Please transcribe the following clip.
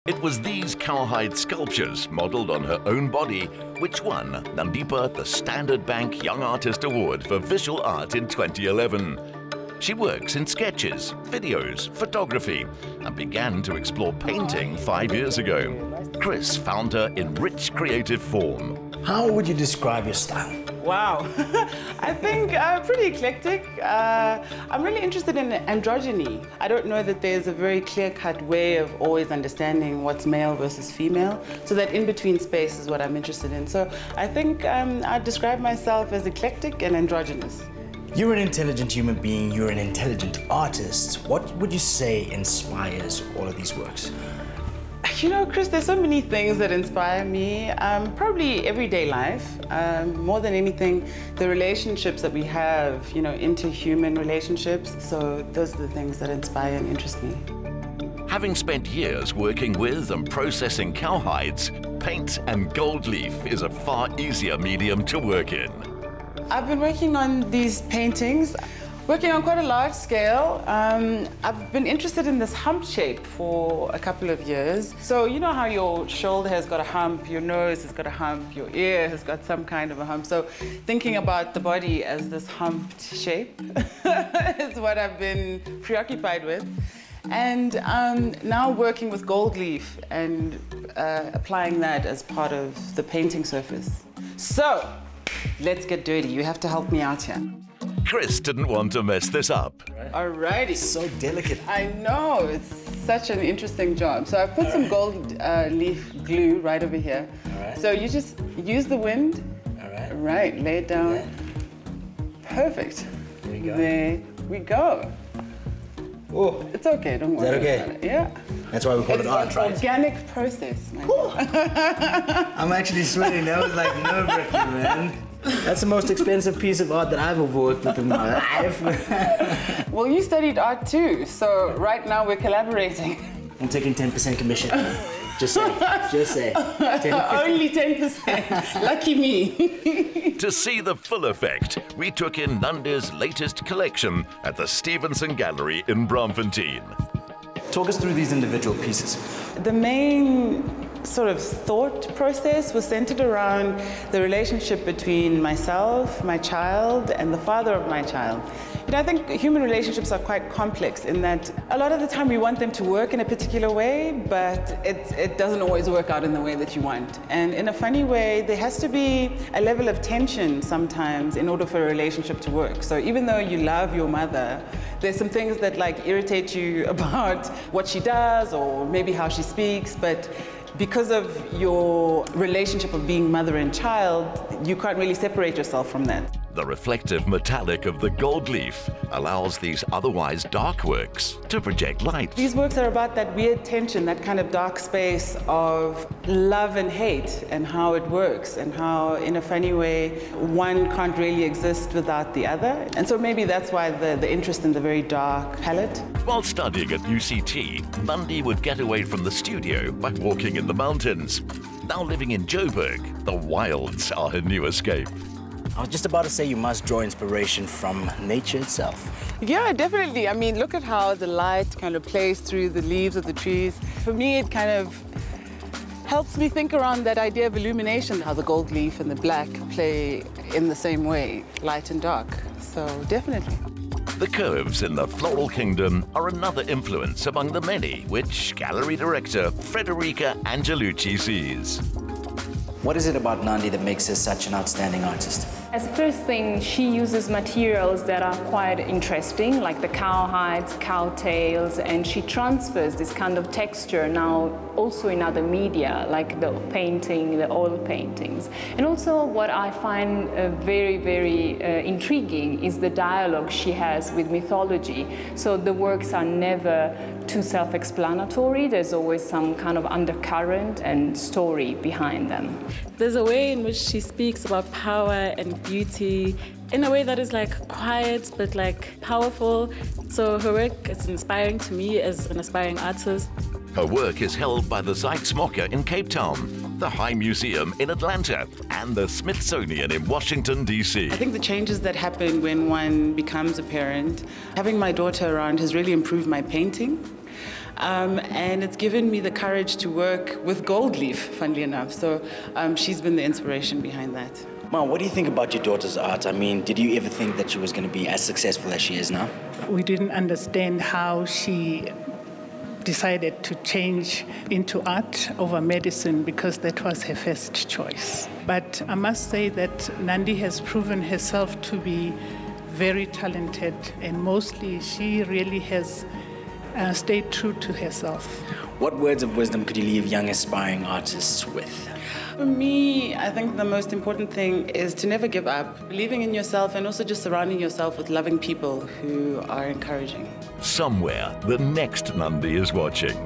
It was these cowhide sculptures, modelled on her own body, which won Nandipha the Standard Bank Young Artist Award for Visual Art in 2011. She works in sketches, videos, photography, and began to explore painting 5 years ago. Chris found her in rich creative form. How would you describe your style? Wow, I think pretty eclectic. I'm really interested in androgyny. I don't know that there's a very clear-cut way of always understanding what's male versus female, so that in-between space is what I'm interested in. So I think I'd describe myself as eclectic and androgynous. You're an intelligent human being, you're an intelligent artist. What would you say inspires all of these works? You know, Chris, there's so many things that inspire me. Probably everyday life. More than anything, the relationships that we have, you know, interhuman relationships. So those are the things that inspire and interest me. Having spent years working with and processing cowhides, paint and gold leaf is a far easier medium to work in. I've been working on these paintings, working on quite a large scale. I've been interested in this hump shape for a couple of years. So you know how your shoulder has got a hump, your nose has got a hump, your ear has got some kind of a hump. So thinking about the body as this humped shape is what I've been preoccupied with. And now working with gold leaf and applying that as part of the painting surface. So let's get dirty. You have to help me out here. Chris didn't want to mess this up. Alrighty. So delicate. I know, it's such an interesting job. So I've put some gold leaf glue right over here. Alright. So you just use the wind. Alright. Right, lay it down. Yeah. Perfect. There we go. There we go. Oh, It's okay, don't worry. is that okay? About it. Yeah. That's why we call it art, It's right? an organic process, man. I'm actually sweating. That was like nerve-wracking, man. That's the most expensive piece of art that I've ever worked with in my life. Well, you studied art too, so right now we're collaborating. I'm taking 10% commission. Just say, just say. Only 10%. Lucky me. To see the full effect, we took in Nandi's latest collection at the Stevenson Gallery in Braamfontein. Talk us through these individual pieces. The main sort of thought process was centered around the relationship between myself, my child, and the father of my child. You know, I think human relationships are quite complex in that a lot of the time we want them to work in a particular way, but it doesn't always work out in the way that you want. And in a funny way, there has to be a level of tension sometimes in order for a relationship to work. So even though you love your mother, there's some things that like irritate you about what she does or maybe how she speaks, but because of your relationship of being mother and child, you can't really separate yourself from that. The reflective metallic of the gold leaf allows these otherwise dark works to project light. These works are about that weird tension, that kind of dark space of love and hate and how it works and how, in a funny way, one can't really exist without the other. And so maybe that's why the interest in the very dark palette. While studying at UCT, Nandi would get away from the studio by walking in the mountains. Now living in Joburg, the wilds are her new escape. I was just about to say you must draw inspiration from nature itself. Yeah, definitely. I mean, look at how the light kind of plays through the leaves of the trees. For me, it kind of helps me think around that idea of illumination, how the gold leaf and the black play in the same way, light and dark. So definitely. The curves in the floral kingdom are another influence among the many which gallery director Frederica Angelucci sees. What is it about Nandi that makes her such an outstanding artist? As a first thing, she uses materials that are quite interesting, like the cowhides, cow tails, and she transfers this kind of texture now also in other media, like the painting, the oil paintings. And also what I find very, very intriguing is the dialogue she has with mythology. So the works are never too self-explanatory. There's always some kind of undercurrent and story behind them. There's a way in which she speaks about power and beauty in a way that is like quiet but like powerful. So her work is inspiring to me as an aspiring artist. Her work is held by the Zeits Mocca in Cape Town, the High Museum in Atlanta, and the Smithsonian in Washington, D.C. I think the changes that happen when one becomes a parent, having my daughter around has really improved my painting. And it's given me the courage to work with gold leaf, funnily enough. So she's been the inspiration behind that. Mom, what do you think about your daughter's art? I mean, did you ever think that she was going to be as successful as she is now? We didn't understand how she decided to change into art over medicine because that was her first choice. But I must say that Nandi has proven herself to be very talented, and mostly she really has stayed true to herself. What words of wisdom could you leave young aspiring artists with? For me, I think the most important thing is to never give up, believing in yourself, and also just surrounding yourself with loving people who are encouraging. Somewhere, the next Nandi is watching.